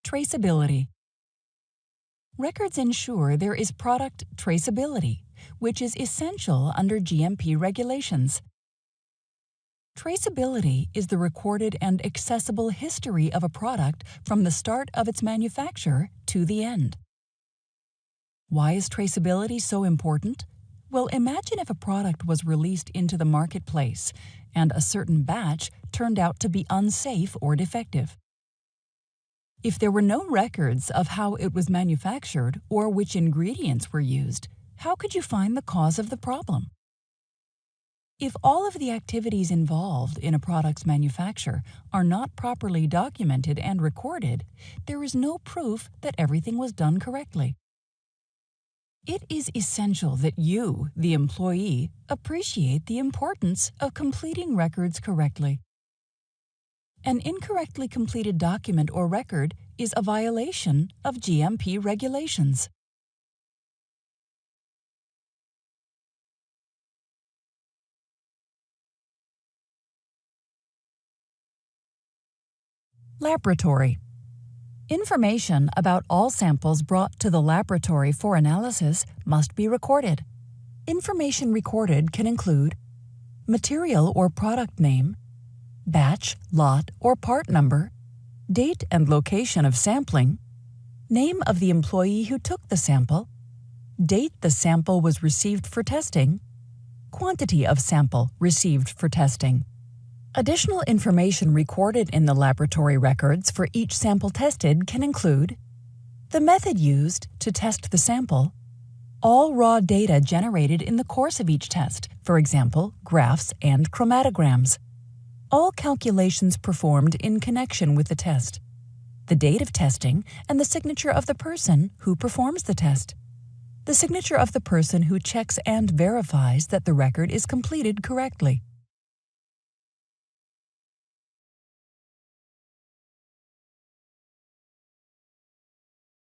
Traceability. Records ensure there is product traceability, which is essential under GMP regulations. Traceability is the recorded and accessible history of a product from the start of its manufacture to the end. Why is traceability so important? Well, imagine if a product was released into the marketplace and a certain batch turned out to be unsafe or defective. If there were no records of how it was manufactured or which ingredients were used, how could you find the cause of the problem? If all of the activities involved in a product's manufacture are not properly documented and recorded, there is no proof that everything was done correctly. It is essential that you, the employee, appreciate the importance of completing records correctly. An incorrectly completed document or record is a violation of GMP regulations. Laboratory. Information about all samples brought to the laboratory for analysis must be recorded. Information recorded can include material or product name, batch, lot, or part number, date and location of sampling, name of the employee who took the sample, date the sample was received for testing, quantity of sample received for testing. Additional information recorded in the laboratory records for each sample tested can include the method used to test the sample, all raw data generated in the course of each test, for example, graphs and chromatograms, all calculations performed in connection with the test, the date of testing, and the signature of the person who performs the test, the signature of the person who checks and verifies that the record is completed correctly.